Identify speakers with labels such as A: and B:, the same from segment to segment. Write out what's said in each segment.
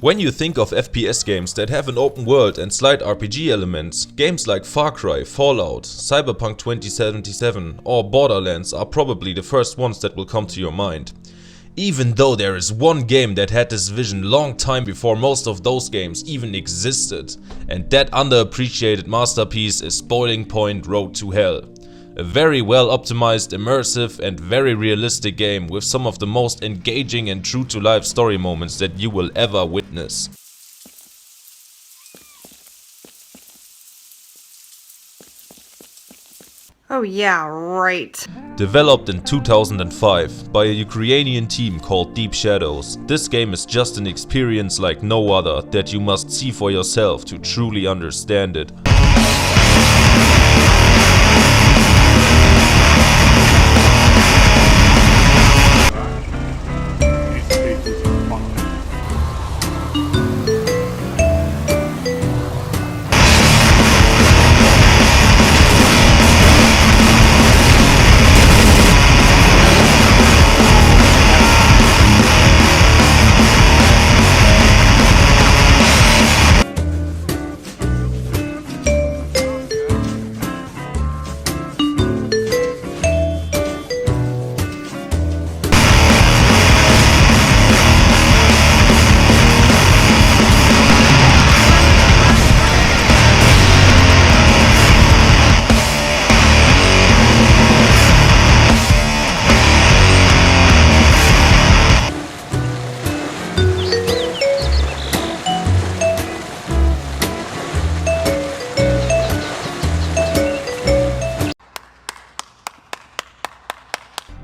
A: When you think of FPS games that have an open world and slight RPG elements, games like Far Cry, Fallout, Cyberpunk 2077 or Borderlands are probably the first ones that will come to your mind. Even though there is one game that had this vision long time before most of those games even existed, and that underappreciated masterpiece is Boiling Point: Road to Hell. A very well optimized, immersive and very realistic game with some of the most engaging and true to life story moments that you will ever witness.
B: Oh yeah, right.
A: Developed in 2005 by a Ukrainian team called Deep Shadows, this game is just an experience like no other that you must see for yourself to truly understand it.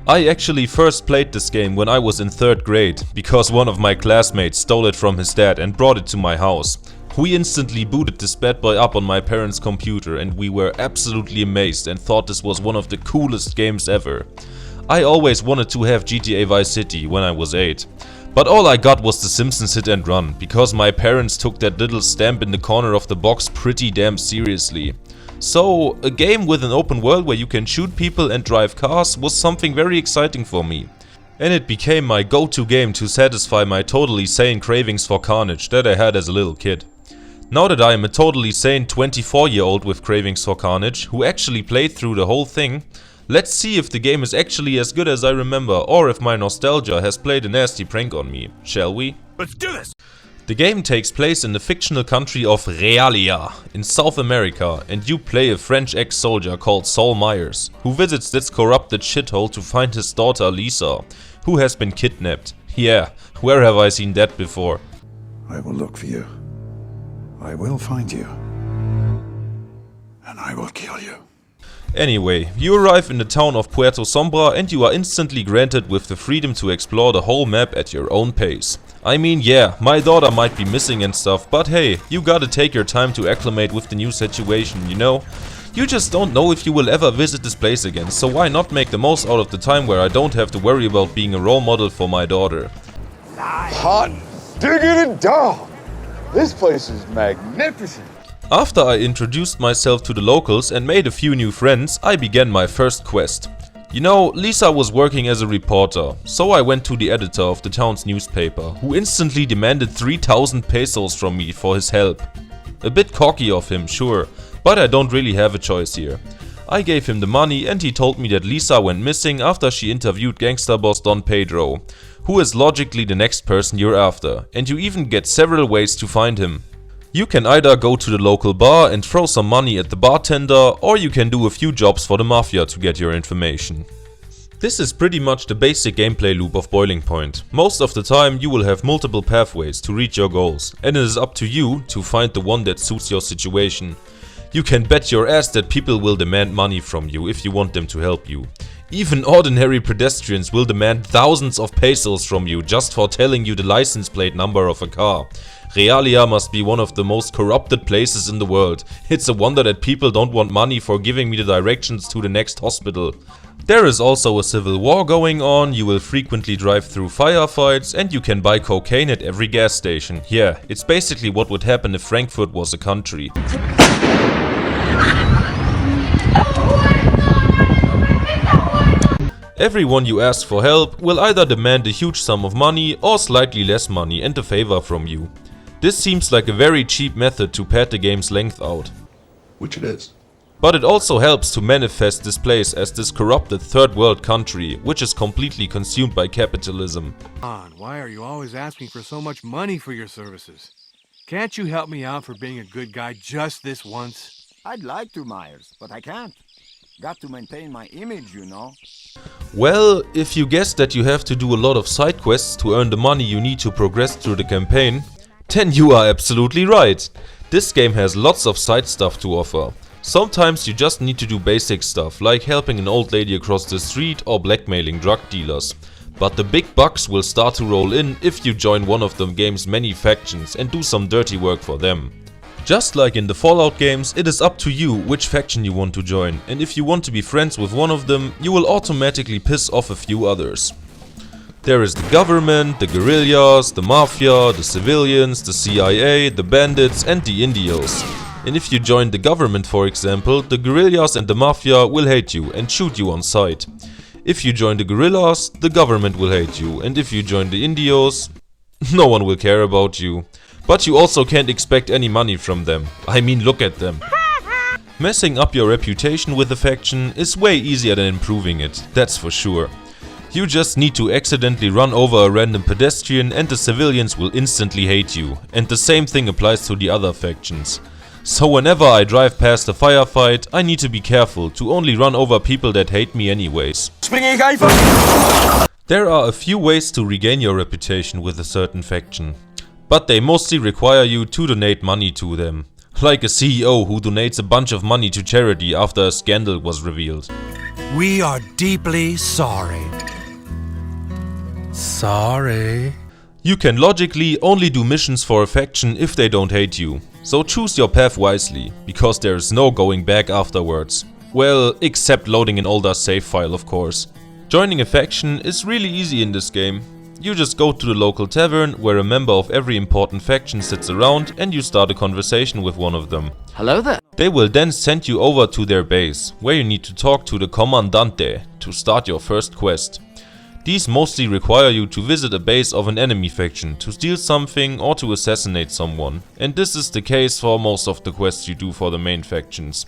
A: I actually first played this game when I was in 3rd grade, because one of my classmates stole it from his dad and brought it to my house. We instantly booted this bad boy up on my parents' computer and we were absolutely amazed and thought this was one of the coolest games ever. I always wanted to have GTA Vice City when I was 8. But all I got was The Simpsons Hit and Run, because my parents took that little stamp in the corner of the box pretty damn seriously. So, a game with an open world where you can shoot people and drive cars was something very exciting for me. And it became my go-to game to satisfy my totally sane cravings for carnage that I had as a little kid. Now that I am a totally sane 24-year-old with cravings for carnage, who actually played through the whole thing, let's see if the game is actually as good as I remember, or if my nostalgia has played a nasty prank on me, shall we?
C: Let's do this!
A: The game takes place in the fictional country of Realia in South America, and you play a French ex-soldier called Saul Myers, who visits this corrupted shithole to find his daughter Lisa, who has been kidnapped. Yeah, where have I seen that before?
D: I will look for you. I will find you. And I will kill you.
A: Anyway, you arrive in the town of Puerto Sombra and you are instantly granted with the freedom to explore the whole map at your own pace. I mean, yeah, my daughter might be missing and stuff, but hey, you gotta take your time to acclimate with the new situation, you know? You just don't know if you will ever visit this place again, so why not make the most out of the time where I don't have to worry about being a role model for my daughter.
E: Hot diggity dog! This place is magnificent!
A: After I introduced myself to the locals and made a few new friends, I began my first quest. You know, Lisa was working as a reporter, so I went to the editor of the town's newspaper, who instantly demanded 3,000 pesos from me for his help. A bit cocky of him, sure, but I don't really have a choice here. I gave him the money and he told me that Lisa went missing after she interviewed gangster boss Don Pedro, who is logically the next person you're after, and you even get several ways to find him. You can either go to the local bar and throw some money at the bartender, or you can do a few jobs for the mafia to get your information. This is pretty much the basic gameplay loop of Boiling Point. Most of the time you will have multiple pathways to reach your goals, and it is up to you to find the one that suits your situation. You can bet your ass that people will demand money from you if you want them to help you. Even ordinary pedestrians will demand thousands of pesos from you just for telling you the license plate number of a car. Realia must be one of the most corrupted places in the world. It's a wonder that people don't want money for giving me the directions to the next hospital. There is also a civil war going on, you will frequently drive through firefights, and you can buy cocaine at every gas station. Yeah, it's basically what would happen if Frankfurt was a country. Everyone you ask for help will either demand a huge sum of money or slightly less money and a favor from you. This seems like a very cheap method to pad the game's length out.
D: Which it is.
A: But it also helps to manifest this place as this corrupted third world country, which is completely consumed by capitalism.
C: Why are you always asking for so much money for your services? Can't you help me out for being a good guy just this once?
F: I'd like to, Myers, but I can't. Got to maintain my image, you know.
A: Well, if you guess that you have to do a lot of side quests to earn the money you need to progress through the campaign, then you are absolutely right. This game has lots of side stuff to offer. Sometimes you just need to do basic stuff, like helping an old lady across the street or blackmailing drug dealers. But the big bucks will start to roll in if you join one of the game's many factions and do some dirty work for them. Just like in the Fallout games, it is up to you which faction you want to join, and if you want to be friends with one of them, you will automatically piss off a few others. There is the government, the guerrillas, the mafia, the civilians, the CIA, the bandits and the Indios. And if you join the government, for example, the guerrillas and the mafia will hate you and shoot you on sight. If you join the guerrillas, the government will hate you, and if you join the Indios, no one will care about you. But you also can't expect any money from them. I mean, look at them. Messing up your reputation with a faction is way easier than improving it, that's for sure. You just need to accidentally run over a random pedestrian and the civilians will instantly hate you. And the same thing applies to the other factions. So whenever I drive past a firefight, I need to be careful to only run over people that hate me anyways. There are a few ways to regain your reputation with a certain faction. But they mostly require you to donate money to them. Like a CEO who donates a bunch of money to charity after a scandal was revealed.
G: We are deeply sorry. Sorry.
A: You can logically only do missions for a faction if they don't hate you. So choose your path wisely, because there is no going back afterwards. Well, except loading an older save file, of course. Joining a faction is really easy in this game. You just go to the local tavern where a member of every important faction sits around and you start a conversation with one of them.
F: Hello there.
A: They will then send you over to their base, where you need to talk to the Comandante to start your first quest. These mostly require you to visit a base of an enemy faction to steal something or to assassinate someone, and this is the case for most of the quests you do for the main factions.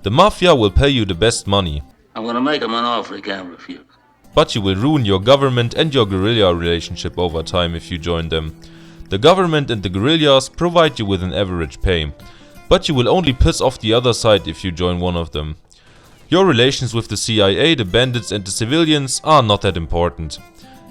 A: The Mafia will pay you the best money.
H: I'm gonna make him an offer he can't refuse.
A: But you will ruin your government and your guerrilla relationship over time if you join them. The government and the guerrillas provide you with an average pay, but you will only piss off the other side if you join one of them. Your relations with the CIA, the bandits and the civilians are not that important.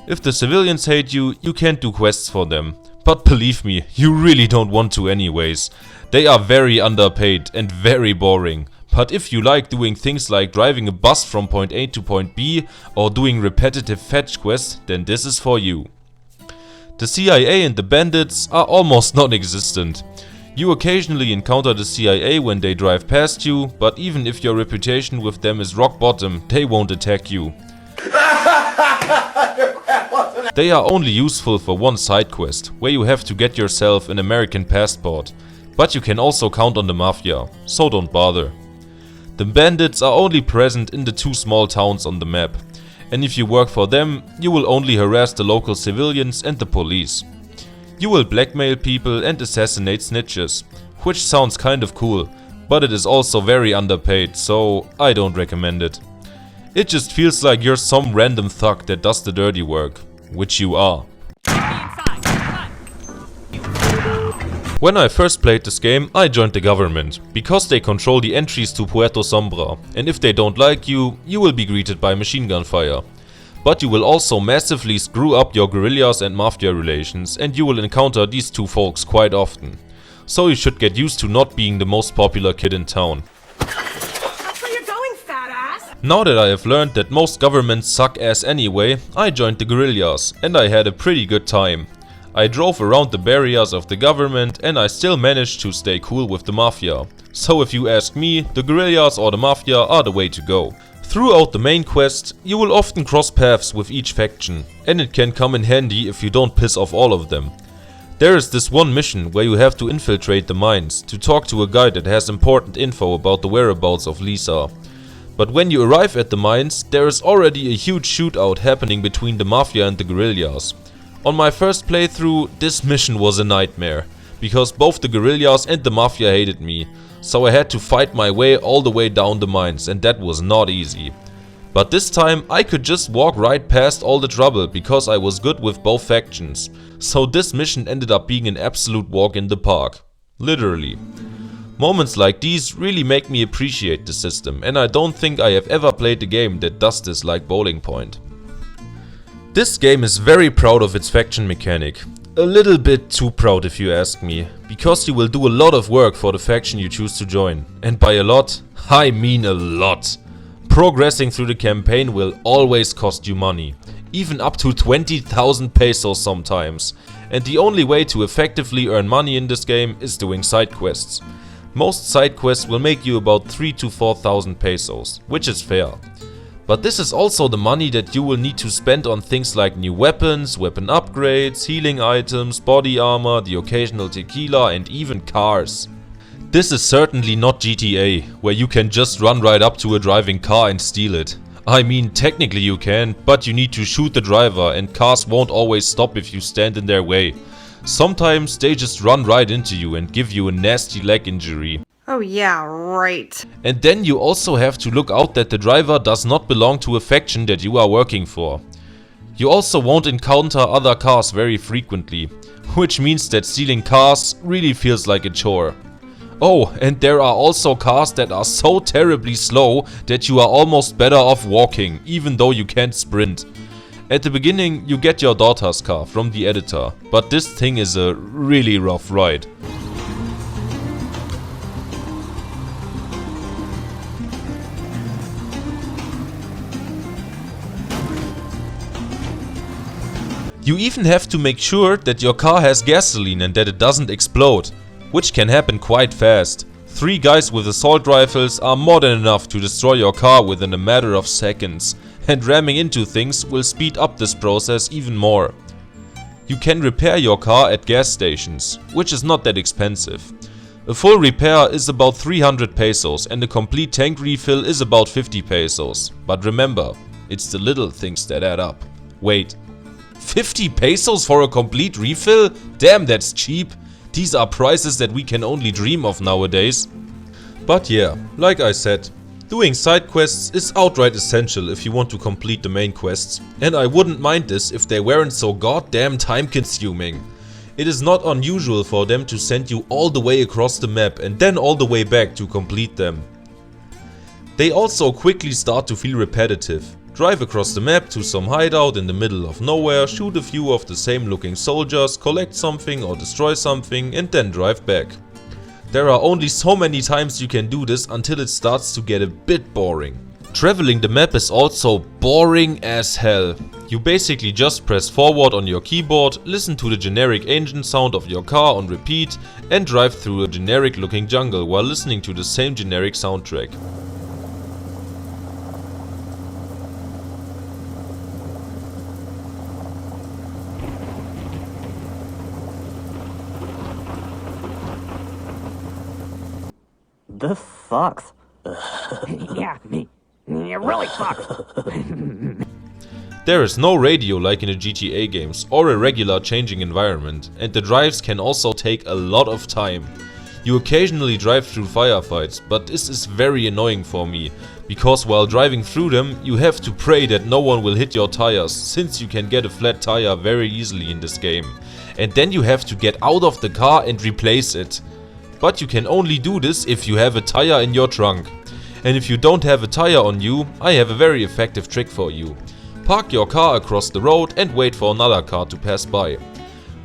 A: If the civilians hate you, you can't do quests for them. But believe me, you really don't want to anyways. They are very underpaid and very boring. But if you like doing things like driving a bus from point A to point B or doing repetitive fetch quests, then this is for you. The CIA and the bandits are almost non-existent. You occasionally encounter the CIA when they drive past you, but even if your reputation with them is rock bottom, they won't attack you. They are only useful for one side quest, where you have to get yourself an American passport. But you can also count on the Mafia, so don't bother. The bandits are only present in the 2 small towns on the map, and if you work for them, you will only harass the local civilians and the police. You will blackmail people and assassinate snitches, which sounds kind of cool, but it is also very underpaid, so I don't recommend it. It just feels like you're some random thug that does the dirty work, which you are. When I first played this game, I joined the government, because they control the entries to Puerto Sombra, and if they don't like you, you will be greeted by machine gun fire. But you will also massively screw up your guerrillas and mafia relations, and you will encounter these 2 folks quite often. So you should get used to not being the most popular kid in town.
B: That's where you're going, fat ass!
A: Now that I have learned that most governments suck ass anyway, I joined the guerrillas, and I had a pretty good time. I drove around the barriers of the government and I still managed to stay cool with the mafia. So if you ask me, the guerrillas or the mafia are the way to go. Throughout the main quest, you will often cross paths with each faction, and it can come in handy if you don't piss off all of them. There is this one mission where you have to infiltrate the mines to talk to a guy that has important info about the whereabouts of Lisa. But when you arrive at the mines, there is already a huge shootout happening between the Mafia and the guerrillas. On my first playthrough, this mission was a nightmare, because both the guerrillas and the Mafia hated me, so I had to fight my way all the way down the mines, and that was not easy. But this time I could just walk right past all the trouble because I was good with both factions, so this mission ended up being an absolute walk in the park. Literally. Moments like these really make me appreciate the system, and I don't think I have ever played a game that does this like Bowling Point. This game is very proud of its faction mechanic. A little bit too proud if you ask me, because you will do a lot of work for the faction you choose to join. And by a lot, I mean a lot. Progressing through the campaign will always cost you money, even up to 20,000 pesos sometimes. And the only way to effectively earn money in this game is doing side quests. Most side quests will make you about 3,000 to 4,000 pesos, which is fair. But this is also the money that you will need to spend on things like new weapons, weapon upgrades, healing items, body armor, the occasional tequila and even cars. This is certainly not GTA, where you can just run right up to a driving car and steal it. I mean, technically you can, but you need to shoot the driver and cars won't always stop if you stand in their way. Sometimes they just run right into you and give you a nasty leg injury.
B: Oh yeah, right.
A: And then you also have to look out that the driver does not belong to a faction that you are working for. You also won't encounter other cars very frequently, which means that stealing cars really feels like a chore. Oh, and there are also cars that are so terribly slow that you are almost better off walking, even though you can't sprint. At the beginning you get your daughter's car from the editor, but this thing is a really rough ride. You even have to make sure that your car has gasoline and that it doesn't explode, which can happen quite fast. 3 guys with assault rifles are more than enough to destroy your car within a matter of seconds, and ramming into things will speed up this process even more. You can repair your car at gas stations, which is not that expensive. A full repair is about 300 pesos and a complete tank refill is about 50 pesos. But remember, it's the little things that add up. Wait. 50 pesos for a complete refill? Damn, that's cheap. These are prices that we can only dream of nowadays. But yeah, like I said, doing side quests is outright essential if you want to complete the main quests. And I wouldn't mind this if they weren't so goddamn time consuming. It is not unusual for them to send you all the way across the map and then all the way back to complete them. They also quickly start to feel repetitive. Drive across the map to some hideout in the middle of nowhere, shoot a few of the same looking soldiers, collect something or destroy something and then drive back. There are only so many times you can do this until it starts to get a bit boring. Traveling the map is also boring as hell. You basically just press forward on your keyboard, listen to the generic engine sound of your car on repeat and drive through a generic looking jungle while listening to the same generic soundtrack.
I: This sucks.
B: Yeah, it really sucks.
A: There is no radio like in the GTA games or a regular changing environment, and the drives can also take a lot of time. You occasionally drive through firefights, but this is very annoying for me, because while driving through them you have to pray that no one will hit your tires, since you can get a flat tire very easily in this game. And then you have to get out of the car and replace it. But you can only do this if you have a tire in your trunk. And if you don't have a tire on you, I have a very effective trick for you. Park your car across the road and wait for another car to pass by.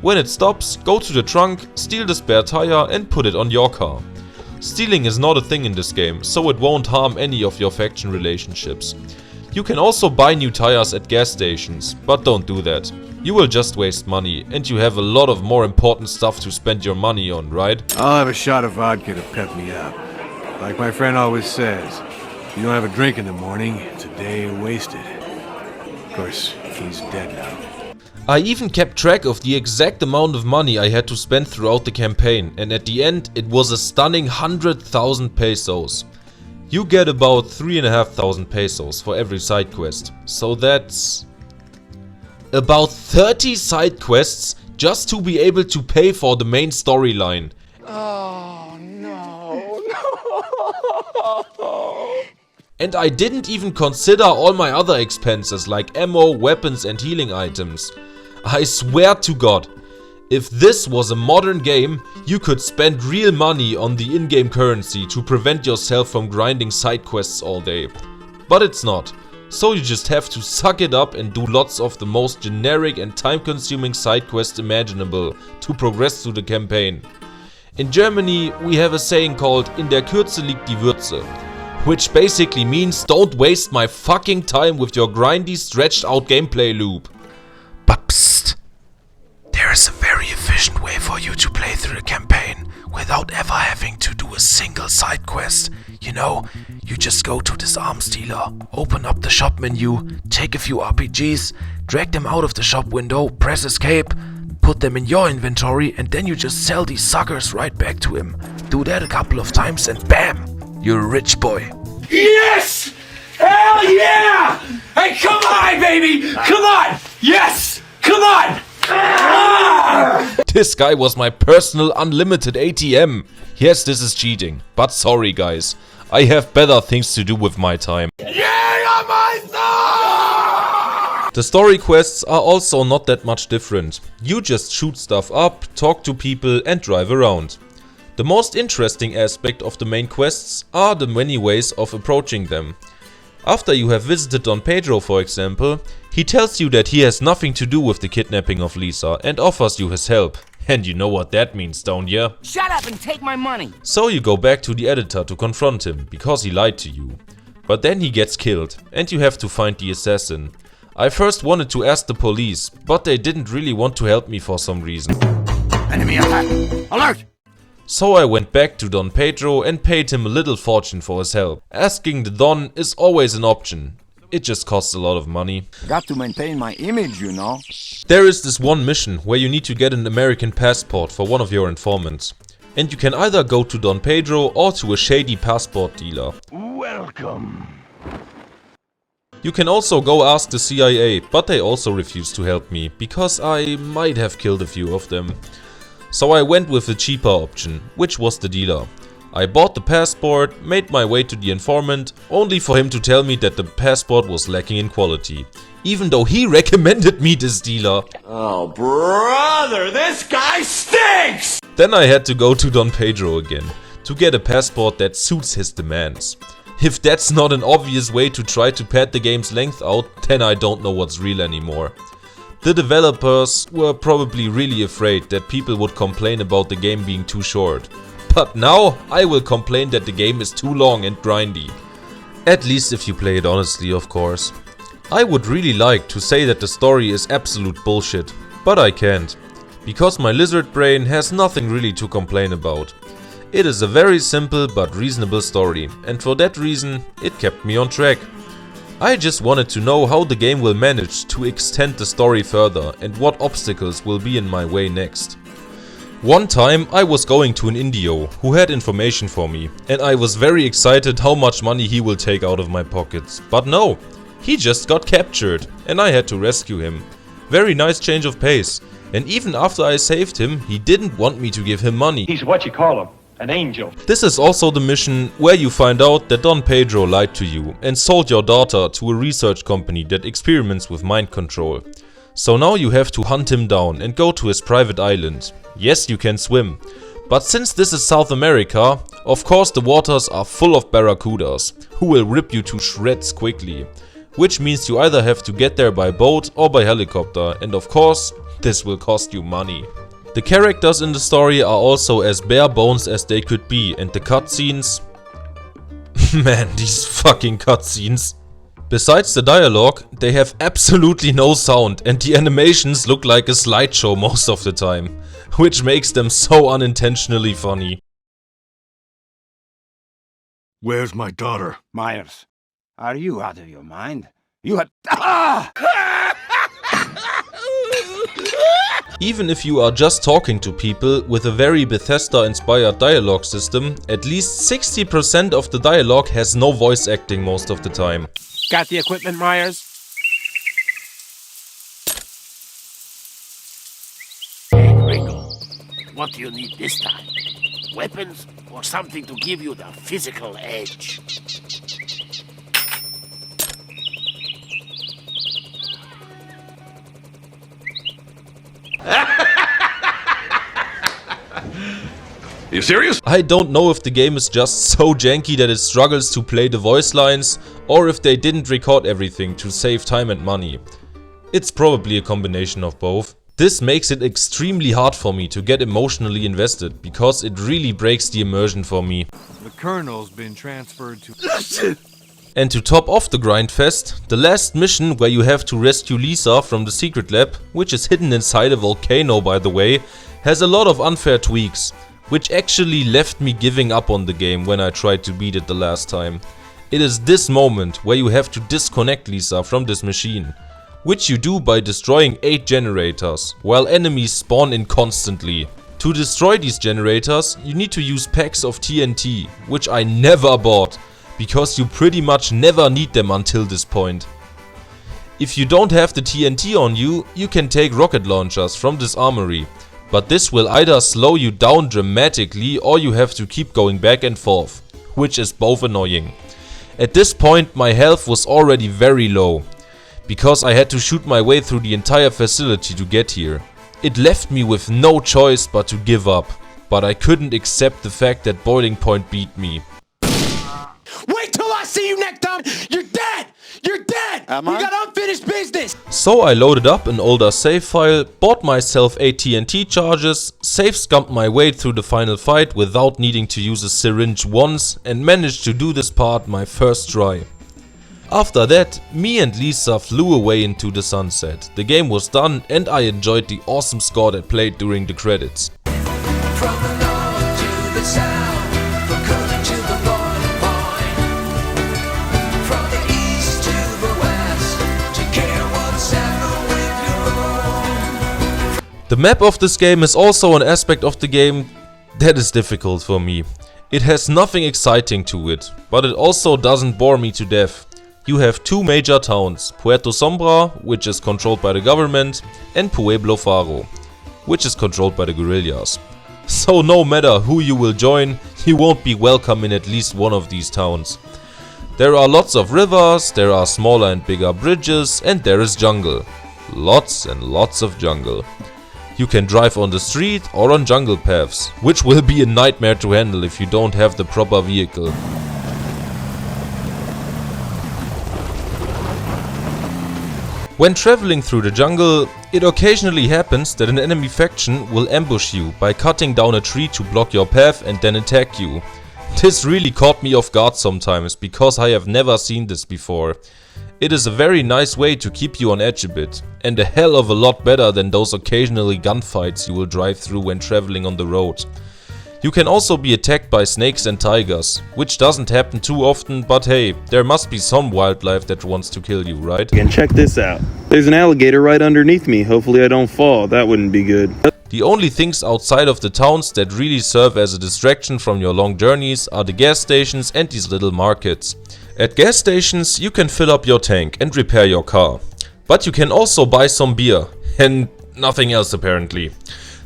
A: When it stops, go to the trunk, steal the spare tire and put it on your car. Stealing is not a thing in this game, so it won't harm any of your faction relationships. You can also buy new tires at gas stations, but don't do that. You will just waste money, and you have a lot of more important stuff to spend your money on, right?
C: I'll have a shot of vodka to pep me up. Like my friend always says, if you don't have a drink in the morning, it's a day wasted. Of course, he's dead now.
A: I even kept track of the exact amount of money I had to spend throughout the campaign, and at the end it was a stunning 100,000 pesos. You get about 3,500 pesos for every side quest, so that's about 30 side quests just to be able to pay for the main storyline.
E: Oh, no.
A: And I didn't even consider all my other expenses like ammo, weapons and healing items. I swear to God, if this was a modern game, you could spend real money on the in-game currency to prevent yourself from grinding side quests all day. But it's not. So you just have to suck it up and do lots of the most generic and time-consuming side quests imaginable to progress through the campaign. In Germany, we have a saying called "In der Kürze liegt die Würze", which basically means don't waste my fucking time with your grindy, stretched out gameplay loop.
G: But psst, there is a very efficient way for you to play through the campaign without ever having to do a single side quest. You know, you just go to this arms dealer, open up the shop menu, take a few RPGs, drag them out of the shop window, press escape, put them in your inventory, and then you just sell these suckers right back to him. Do that a couple of times and bam, you're a rich boy.
J: Yes! Hell yeah! Hey, come on, baby! Come on! Yes! Come on! Ah!
A: This guy was my personal unlimited ATM. Yes, this is cheating, but sorry guys. I have better things to do with my time.
J: Yeah, my son!
A: The story quests are also not that much different. You just shoot stuff up, talk to people and drive around. The most interesting aspect of the main quests are the many ways of approaching them. After you have visited Don Pedro, for example, he tells you that he has nothing to do with the kidnapping of Lisa and offers you his help. And you know what that means, don't ya?
B: Shut up and take my money.
A: So you go back to the editor to confront him, because he lied to you. But then he gets killed, and you have to find the assassin. I first wanted to ask the police, but they didn't really want to help me for some reason.
F: Enemy attack! Alert!
A: So I went back to Don Pedro and paid him a little fortune for his help. Asking the Don is always an option. It just costs a lot of money.
F: Got to maintain my image, you know.
A: There is this one mission where you need to get an American passport for one of your informants. And you can either go to Don Pedro or to a shady passport dealer.
J: Welcome.
A: You can also go ask the CIA, but they also refused to help me, because I might have killed a few of them. So I went with the cheaper option, which was the dealer. I bought the passport, made my way to the informant, only for him to tell me that the passport was lacking in quality. Even though he recommended me this dealer.
J: Oh, brother, this guy stinks!
A: Then I had to go to Don Pedro again, to get a passport that suits his demands. If that's not an obvious way to try to pad the game's length out, then I don't know what's real anymore. The developers were probably really afraid that people would complain about the game being too short. But now I will complain that the game is too long and grindy. At least if you play it honestly, of course. I would really like to say that the story is absolute bullshit, but I can't. Because my lizard brain has nothing really to complain about. It is a very simple but reasonable story, and for that reason it kept me on track. I just wanted to know how the game will manage to extend the story further and what obstacles will be in my way next. One time I was going to an Indio who had information for me, and I was very excited how much money he will take out of my pockets. But no, he just got captured and I had to rescue him. Very nice change of pace. And even after I saved him, he didn't want me to give him money.
J: He's what you call him, an angel.
A: This is also the mission where you find out that Don Pedro lied to you and sold your daughter to a research company that experiments with mind control. So now you have to hunt him down and go to his private island. Yes, you can swim. But since this is South America, of course the waters are full of barracudas, who will rip you to shreds quickly. Which means you either have to get there by boat or by helicopter, and of course, this will cost you money. The characters in the story are also as bare bones as they could be, and the cutscenes... Man, these fucking cutscenes. Besides the dialogue, they have absolutely no sound and the animations look like a slideshow most of the time, which makes them so unintentionally funny.
C: Where's my daughter?
F: Myers, are you out of your mind? You had... Ah!
A: Even if you are just talking to people with a very Bethesda-inspired dialogue system, at least 60% of the dialogue has no voice acting most of the time.
J: Got the equipment, Myers?
K: Hey, Gringo. What do you need this time? Weapons or something to give you the physical edge?
A: You serious? I don't know if the game is just so janky that it struggles to play the voice lines, or if they didn't record everything to save time and money. It's probably a combination of both. This makes it extremely hard for me to get emotionally invested, because it really breaks the immersion for me.
C: The colonel's been transferred to...
A: And to top off the grindfest, the last mission where you have to rescue Lisa from the secret lab, which is hidden inside a volcano by the way, has a lot of unfair tweaks, which actually left me giving up on the game when I tried to beat it the last time. It is this moment where you have to disconnect Lisa from this machine, which you do by destroying 8 generators, while enemies spawn in constantly. To destroy these generators, you need to use packs of TNT, which I never bought, because you pretty much never need them until this point. If you don't have the TNT on you, you can take rocket launchers from this armory, but this will either slow you down dramatically or you have to keep going back and forth, which is both annoying. At this point my health was already very low, because I had to shoot my way through the entire facility to get here. It left me with no choice but to give up, but I couldn't accept the fact that Boiling Point beat me.
J: Wait till I see you next time! You're dead! You're dead!
E: Am
J: We
E: I?
J: got unfinished business!
A: So I loaded up an older save file, bought myself 8 TNT charges, save scummed my way through the final fight without needing to use a syringe once, and managed to do this part my first try. After that, me and Lisa flew away into the sunset. The game was done and I enjoyed the awesome score that played during the credits.
L: From the north to the south, from Cologne to the Boiling Point, from the east to the west, take care what's happening with your own.
A: The map of this game is also an aspect of the game that is difficult for me. It has nothing exciting to it, but it also doesn't bore me to death. You have 2 major towns, Puerto Sombra, which is controlled by the government, and Pueblo Faro, which is controlled by the guerrillas. So no matter who you will join, you won't be welcome in at least one of these towns. There are lots of rivers, there are smaller and bigger bridges, and there is jungle. Lots and lots of jungle. You can drive on the street or on jungle paths, which will be a nightmare to handle if you don't have the proper vehicle. When traveling through the jungle, it occasionally happens that an enemy faction will ambush you by cutting down a tree to block your path and then attack you. This really caught me off guard sometimes, because I have never seen this before. It is a very nice way to keep you on edge a bit, and a hell of a lot better than those occasionally gunfights you will drive through when traveling on the road. You can also be attacked by snakes and tigers, which doesn't happen too often, but hey, there must be some wildlife that wants to kill you, right?
M: And check this out. There's an alligator right underneath me. Hopefully I don't fall. That wouldn't be good.
A: The only things outside of the towns that really serve as a distraction from your long journeys are the gas stations and these little markets. At gas stations you can fill up your tank and repair your car. But you can also buy some beer, and nothing else apparently.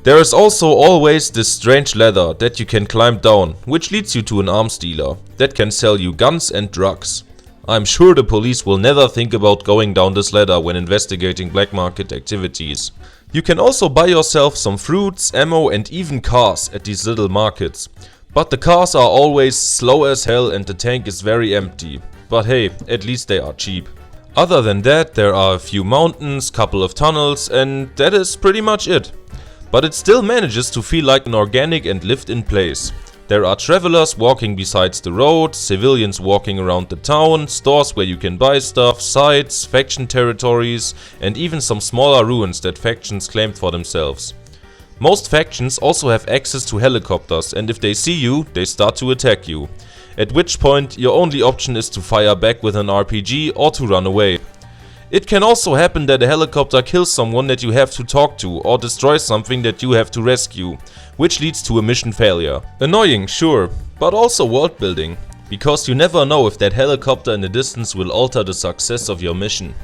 A: There is also always this strange ladder that you can climb down, which leads you to an arms dealer that can sell you guns and drugs. I'm sure the police will never think about going down this ladder when investigating black market activities. You can also buy yourself some fruits, ammo and even cars at these little markets. But the cars are always slow as hell and the tank is very empty. But hey, at least they are cheap. Other than that, there are a few mountains, couple of tunnels, and that is pretty much it. But it still manages to feel like an organic and lived-in place. There are travelers walking besides the road, civilians walking around the town, stores where you can buy stuff, sites, faction territories, and even some smaller ruins that factions claimed for themselves. Most factions also have access to helicopters, and if they see you, they start to attack you. At which point, your only option is to fire back with an RPG or to run away. It can also happen that a helicopter kills someone that you have to talk to or destroys something that you have to rescue, which leads to a mission failure. Annoying, sure, but also world building, because you never know if that helicopter in the distance will alter the success of your mission.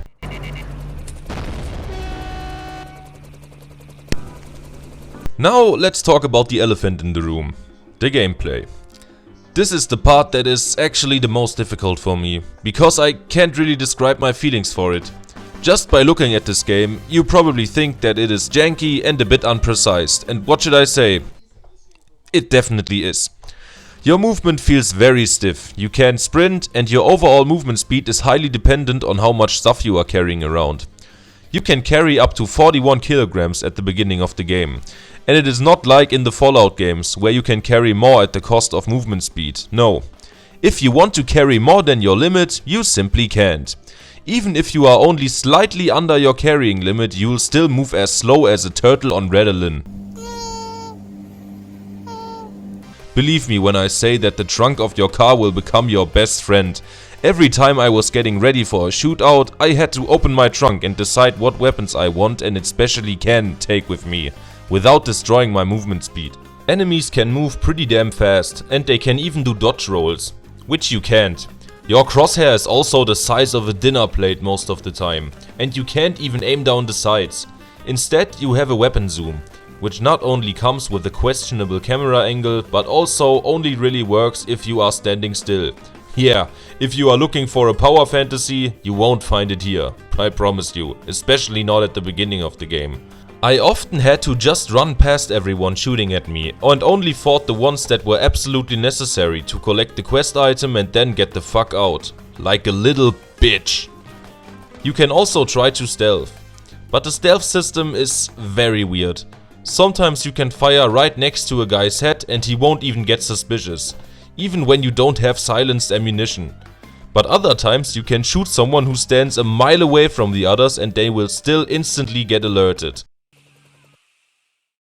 A: Now let's talk about the elephant in the room, the gameplay. This is the part that is actually the most difficult for me, because I can't really describe my feelings for it. Just by looking at this game, you probably think that it is janky and a bit unprecise, and what should I say? It definitely is. Your movement feels very stiff, you can't sprint, and your overall movement speed is highly dependent on how much stuff you are carrying around. You can carry up to 41 kilograms at the beginning of the game. And it is not like in the Fallout games, where you can carry more at the cost of movement speed. No. If you want to carry more than your limit, you simply can't. Even if you are only slightly under your carrying limit, you'll still move as slow as a turtle on Redolin. Believe me when I say that the trunk of your car will become your best friend. Every time I was getting ready for a shootout, I had to open my trunk and decide what weapons I want and especially can take with me, without destroying my movement speed. Enemies can move pretty damn fast, and they can even do dodge rolls, which you can't. Your crosshair is also the size of a dinner plate most of the time, and you can't even aim down the sights. Instead, you have a weapon zoom, which not only comes with a questionable camera angle, but also only really works if you are standing still. Yeah, if you are looking for a power fantasy, you won't find it here, I promise you, especially not at the beginning of the game. I often had to just run past everyone shooting at me, and only fought the ones that were absolutely necessary to collect the quest item and then get the fuck out. Like a little bitch. You can also try to stealth, but the stealth system is very weird. Sometimes you can fire right next to a guy's head and he won't even get suspicious, even when you don't have silenced ammunition. But other times you can shoot someone who stands a mile away from the others and they will still instantly get alerted.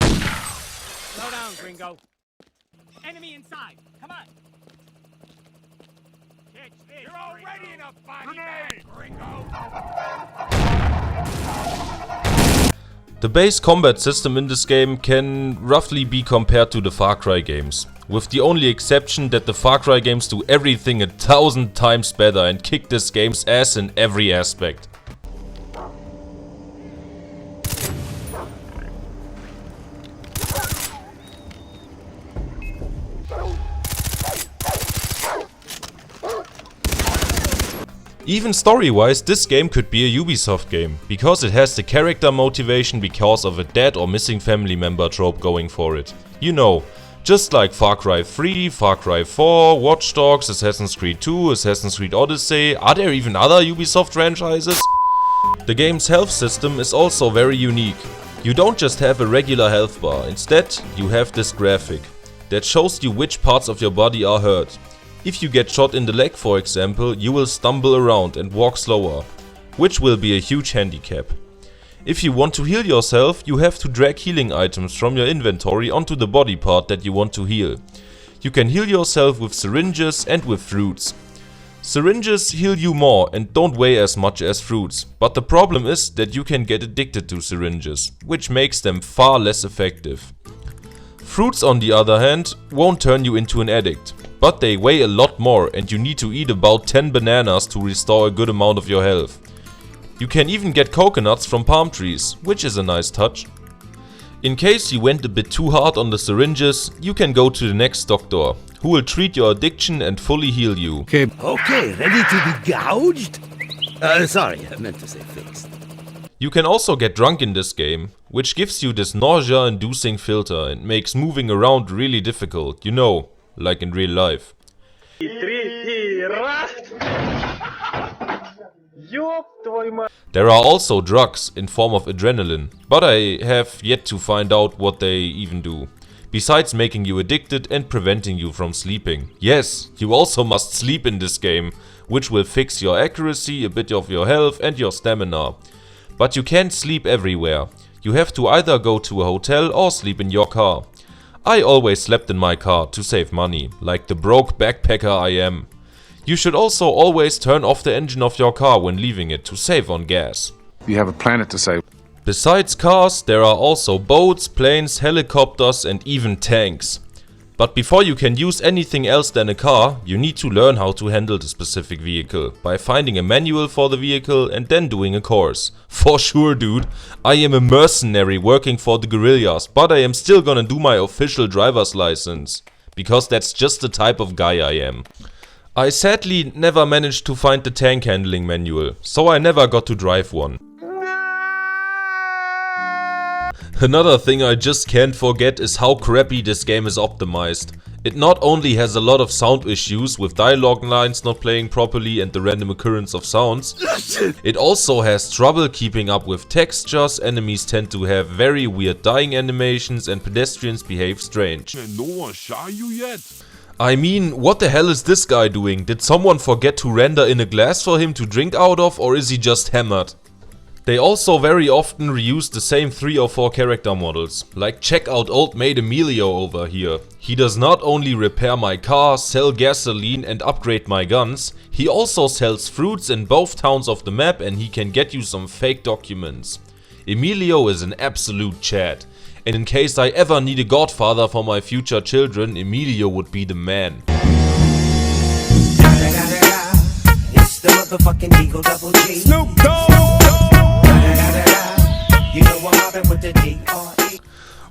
J: Slow down, Gringo. Enemy inside. Come on. Catch this, you're already in a body bag, Gringo.
A: The base combat system in this game can roughly be compared to the Far Cry games, with the only exception that the Far Cry games do everything 1,000 times better and kick this game's ass in every aspect. Even story-wise, this game could be a Ubisoft game, because it has the character motivation because of a dead or missing family member trope going for it. You know, just like Far Cry 3, Far Cry 4, Watch Dogs, Assassin's Creed 2, Assassin's Creed Odyssey. Are there even other Ubisoft franchises? The game's health system is also very unique. You don't just have a regular health bar, instead you have this graphic that shows you which parts of your body are hurt. If you get shot in the leg, for example, you will stumble around and walk slower, which will be a huge handicap. If you want to heal yourself, you have to drag healing items from your inventory onto the body part that you want to heal. You can heal yourself with syringes and with fruits. Syringes heal you more and don't weigh as much as fruits, but the problem is that you can get addicted to syringes, which makes them far less effective. Fruits, on the other hand, won't turn you into an addict. But they weigh a lot more and you need to eat about 10 bananas to restore a good amount of your health. You can even get coconuts from palm trees, which is a nice touch. In case you went a bit too hard on the syringes, you can go to the next doctor, who will treat your addiction and fully heal you.
K: Okay, ready to be gouged? Sorry, I meant to say fixed.
A: You can also get drunk in this game, which gives you this nausea-inducing filter and makes moving around really difficult, you know. Like in real life. There are also drugs in form of adrenaline, but I have yet to find out what they even do. Besides making you addicted and preventing you from sleeping. Yes, you also must sleep in this game, which will fix your accuracy, a bit of your health and your stamina. But you can't sleep everywhere. You have to either go to a hotel or sleep in your car. I always slept in my car to save money, like the broke backpacker I am. You should also always turn off the engine of your car when leaving it to save on gas.
N: You have a planet to save.
A: Besides cars, there are also boats, planes, helicopters and even tanks. But before you can use anything else than a car, you need to learn how to handle the specific vehicle by finding a manual for the vehicle and then doing a course. For sure, dude, I am a mercenary working for the guerrillas, but I am still gonna do my official driver's license. Because that's just the type of guy I am. I sadly never managed to find the tank handling manual, so I never got to drive one. Another thing I just can't forget is how crappy this game is optimized. It not only has a lot of sound issues with dialogue lines not playing properly and the random occurrence of sounds, it also has trouble keeping up with textures, enemies tend to have very weird dying animations and pedestrians behave strange.
O: No one shot you yet?
A: I mean, what the hell is this guy doing? Did someone forget to render in a glass for him to drink out of, or is he just hammered? They also very often reuse the same 3 or 4 character models. Like, check out old mate Emilio over here. He does not only repair my car, sell gasoline and upgrade my guns, he also sells fruits in both towns of the map and he can get you some fake documents. Emilio is an absolute Chad. And in case I ever need a godfather for my future children, Emilio would be the man.
L: It's the motherfucking Eagle Double G.
O: Snoop Dogg!
L: You know I'm mobbing with the D.R.E.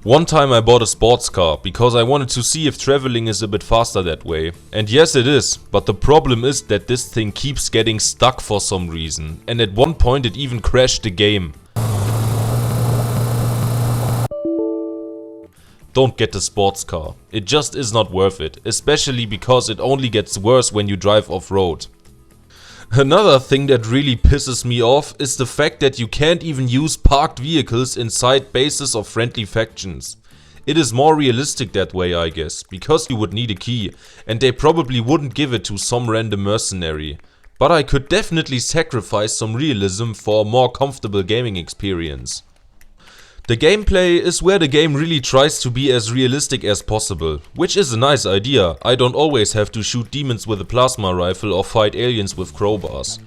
A: One time I bought a sports car because I wanted to see if traveling is a bit faster that way. And yes it is, but the problem is that this thing keeps getting stuck for some reason. And at one point it even crashed the game. Don't get the sports car. It just is not worth it, especially because it only gets worse when you drive off-road. Another thing that really pisses me off is the fact that you can't even use parked vehicles inside bases of friendly factions. It is more realistic that way, I guess, because you would need a key, and they probably wouldn't give it to some random mercenary. But I could definitely sacrifice some realism for a more comfortable gaming experience. The gameplay is where the game really tries to be as realistic as possible, which is a nice idea. I don't always have to shoot demons with a plasma rifle or fight aliens with crowbars.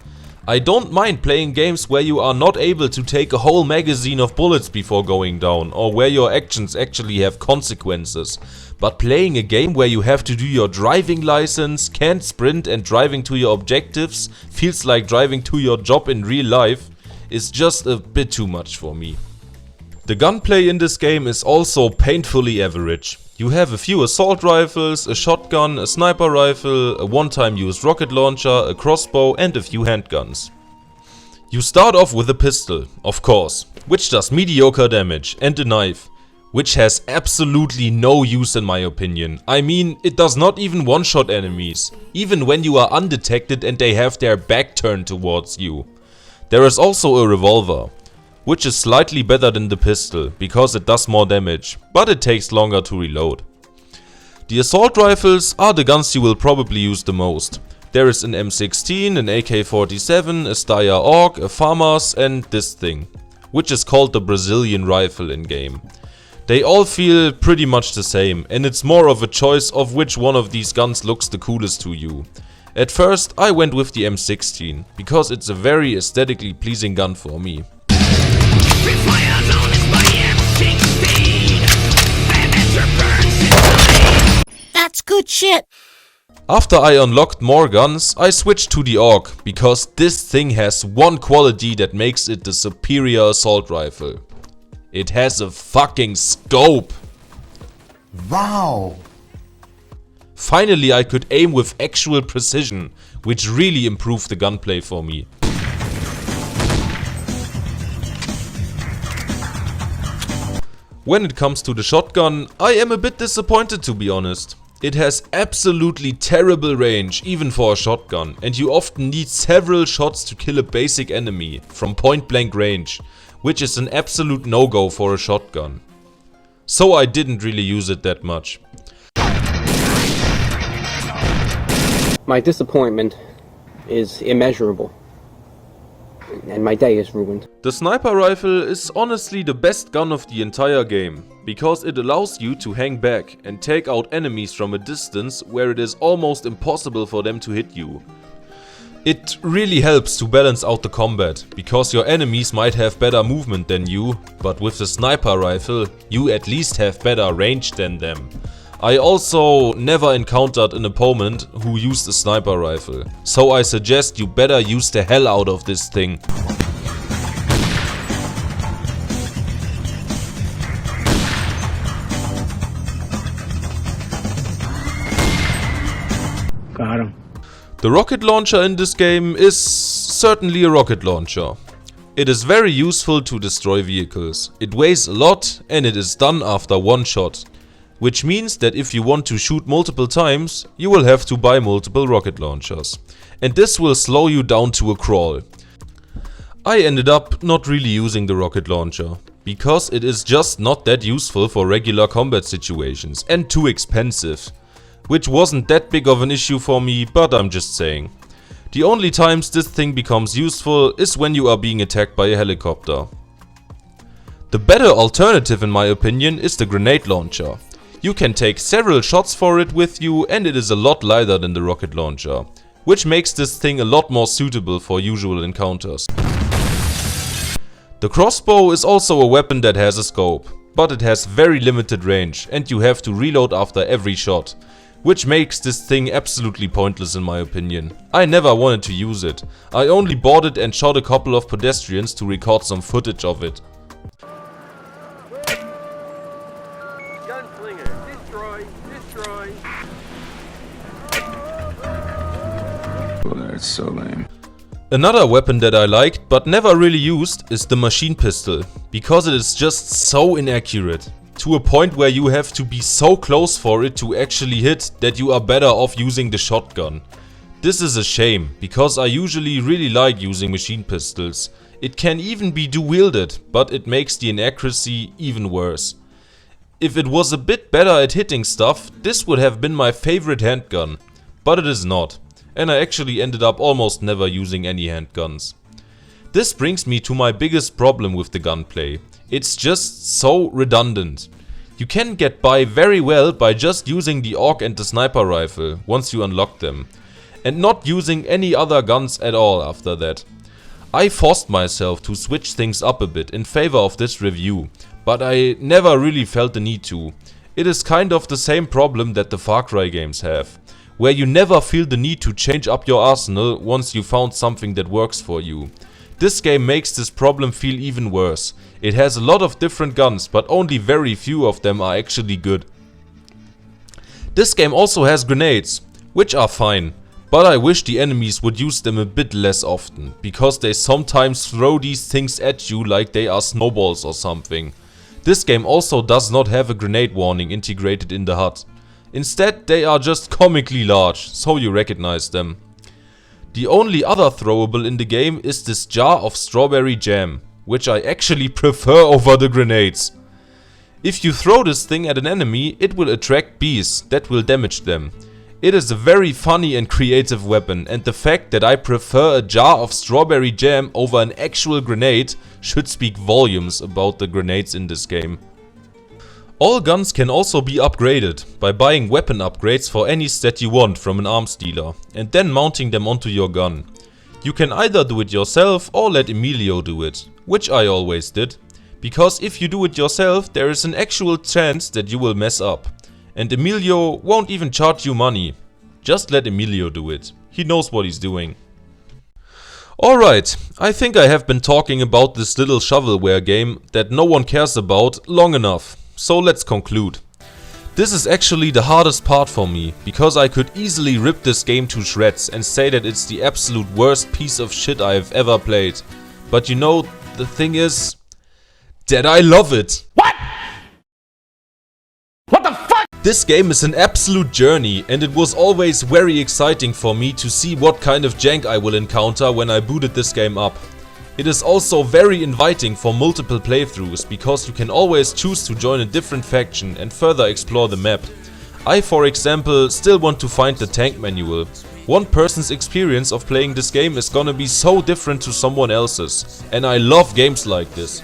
A: I don't mind playing games where you are not able to take a whole magazine of bullets before going down, or where your actions actually have consequences. But playing a game where you have to do your driving license, can't sprint and driving to your objectives feels like driving to your job in real life is just a bit too much for me. The gunplay in this game is also painfully average. You have a few assault rifles, a shotgun, a sniper rifle, a one-time used rocket launcher, a crossbow and a few handguns. You start off with a pistol, of course, which does mediocre damage, and a knife, which has absolutely no use in my opinion. I mean, it does not even one-shot enemies, even when you are undetected and they have their back turned towards you. There is also a revolver, which is slightly better than the pistol, because it does more damage, but it takes longer to reload. The assault rifles are the guns you will probably use the most. There is an M16, an AK-47, a Steyr AUG, a FAMAS and this thing, which is called the Brazilian rifle in game. They all feel pretty much the same, and it's more of a choice of which one of these guns looks the coolest to you. At first I went with the M16, because it's a very aesthetically pleasing gun for me.
K: That's good shit.
A: After I unlocked more guns, I switched to the AUG, because this thing has one quality that makes it the superior assault rifle. It has a fucking scope!
F: Wow!
A: Finally I could aim with actual precision, which really improved the gunplay for me. When it comes to the shotgun, I am a bit disappointed to be honest. It has absolutely terrible range, even for a shotgun, and you often need several shots to kill a basic enemy from point blank range, which is an absolute no-go for a shotgun. So I didn't really use it that much.
P: My disappointment is immeasurable.
N: and my day is ruined.
A: The sniper rifle is honestly the best gun of the entire game, because it allows you to hang back and take out enemies from a distance where it is almost impossible for them to hit you. It really helps to balance out the combat, because your enemies might have better movement than you, but with the sniper rifle you at least have better range than them. I also never encountered an opponent who used a sniper rifle, so I suggest you better use the hell out of this thing.
N: Got him.
A: The rocket launcher in this game is certainly a rocket launcher. It is very useful to destroy vehicles. It weighs a lot and it is done after one shot. Which means that if you want to shoot multiple times, you will have to buy multiple rocket launchers. And this will slow you down to a crawl. I ended up not really using the rocket launcher, because it is just not that useful for regular combat situations and too expensive. Which wasn't that big of an issue for me, but I'm just saying. The only times this thing becomes useful is when you are being attacked by a helicopter. The better alternative in my opinion is the grenade launcher. You can take several shots for it with you and it is a lot lighter than the rocket launcher, which makes this thing a lot more suitable for usual encounters. The crossbow is also a weapon that has a scope, but it has very limited range and you have to reload after every shot, which makes this thing absolutely pointless in my opinion. I never wanted to use it. I only bought it and shot a couple of pedestrians to record some footage of it.
O: That's so lame.
A: Another weapon that I liked but never really used is the machine pistol, because it is just so inaccurate. To a point where you have to be so close for it to actually hit that you are better off using the shotgun. This is a shame, because I usually really like using machine pistols. It can even be dual-wielded, but it makes the inaccuracy even worse. If it was a bit better at hitting stuff, this would have been my favorite handgun, but it is not. And I actually ended up almost never using any handguns. This brings me to my biggest problem with the gunplay. It's just so redundant. You can get by very well by just using the AUG and the sniper rifle once you unlock them, and not using any other guns at all after that. I forced myself to switch things up a bit in favor of this review, but I never really felt the need to. It is kind of the same problem that the Far Cry games have, where you never feel the need to change up your arsenal once you found something that works for you. This game makes this problem feel even worse. It has a lot of different guns, but only very few of them are actually good. This game also has grenades, which are fine, but I wish the enemies would use them a bit less often, because they sometimes throw these things at you like they are snowballs or something. This game also does not have a grenade warning integrated in the HUD. Instead, they are just comically large, so you recognize them. The only other throwable in the game is this jar of strawberry jam, which I actually prefer over the grenades. If you throw this thing at an enemy, it will attract bees that will damage them. It is a very funny and creative weapon, and the fact that I prefer a jar of strawberry jam over an actual grenade should speak volumes about the grenades in this game. All guns can also be upgraded by buying weapon upgrades for any stat you want from an arms dealer and then mounting them onto your gun. You can either do it yourself or let Emilio do it, which I always did, because if you do it yourself there is an actual chance that you will mess up, and Emilio won't even charge you money. Just let Emilio do it, he knows what he's doing. Alright, I think I have been talking about this little shovelware game that no one cares about long enough. So let's conclude. This is actually the hardest part for me, because I could easily rip this game to shreds and say that it's the absolute worst piece of shit I have ever played. But you know, the thing is that I love it.
J: What? What the fuck?
A: This game is an absolute journey, and it was always very exciting for me to see what kind of jank I will encounter when I booted this game up. It is also very inviting for multiple playthroughs, because you can always choose to join a different faction and further explore the map. I, for example, still want to find the tank manual, One person's experience of playing this game is gonna be so different to someone else's, and I love games like this.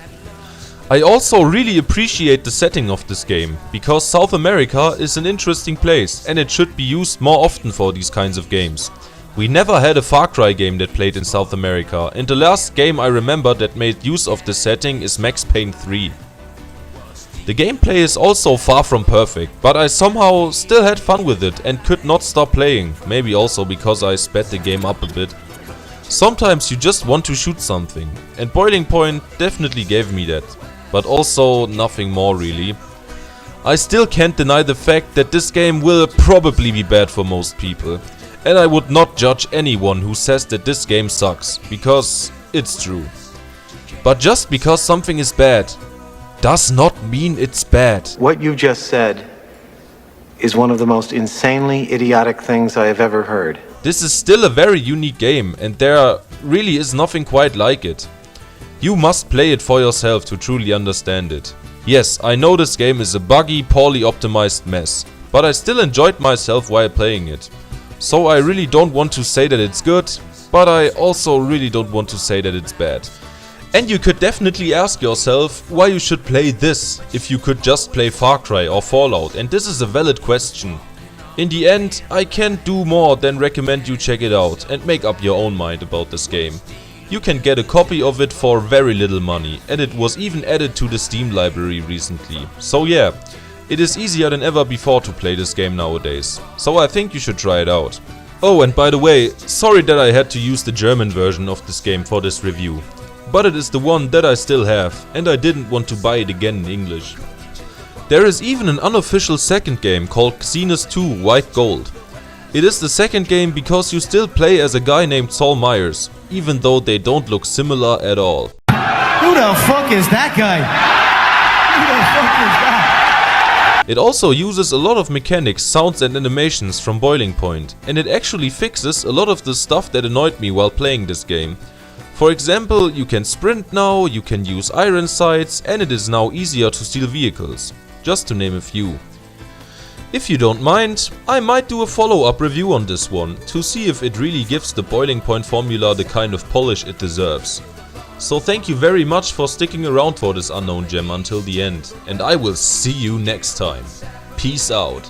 A: I also really appreciate the setting of this game, because South America is an interesting place and it should be used more often for these kinds of games. We never had a Far Cry game that played in South America, and the last game I remember that made use of this setting is Max Payne 3. The gameplay is also far from perfect, but I somehow still had fun with it and could not stop playing, maybe also because I sped the game up a bit. Sometimes you just want to shoot something, and Boiling Point definitely gave me that, but also nothing more really. I still can't deny the fact that this game will probably be bad for most people, and I would not judge anyone who says that this game sucks, because it's true. But just because something is bad does not mean it's bad.
P: What you just said is one of the most insanely idiotic things I have ever heard.
A: This is still a very unique game, and there really is nothing quite like it. You must play it for yourself to truly understand it. Yes, I know this game is a buggy, poorly optimized mess, but I still enjoyed myself while playing it. So I really don't want to say that it's good, but I also really don't want to say that it's bad. And you could definitely ask yourself why you should play this if you could just play Far Cry or Fallout, and this is a valid question. In the end, I can't do more than recommend you check it out and make up your own mind about this game. You can get a copy of it for very little money, and it was even added to the Steam library recently. So yeah, it is easier than ever before to play this game nowadays, so I think you should try it out. Oh, and by the way, sorry that I had to use the German version of this game for this review. But it is the one that I still have, and I didn't want to buy it again in English. There is even an unofficial second game called Xenos 2 White Gold. It is the second game because you still play as a guy named Saul Myers, even though they don't look similar at all.
Q: Who the fuck is that guy? Who the fuck is that?
A: It also uses a lot of mechanics, sounds and animations from Boiling Point, and it actually fixes a lot of the stuff that annoyed me while playing this game. For example, you can sprint now, you can use iron sights, and it is now easier to steal vehicles, just to name a few. If you don't mind, I might do a follow-up review on this one, to see if it really gives the Boiling Point formula the kind of polish it deserves. So thank you very much for sticking around for this unknown gem until the end, and I will see you next time. Peace out.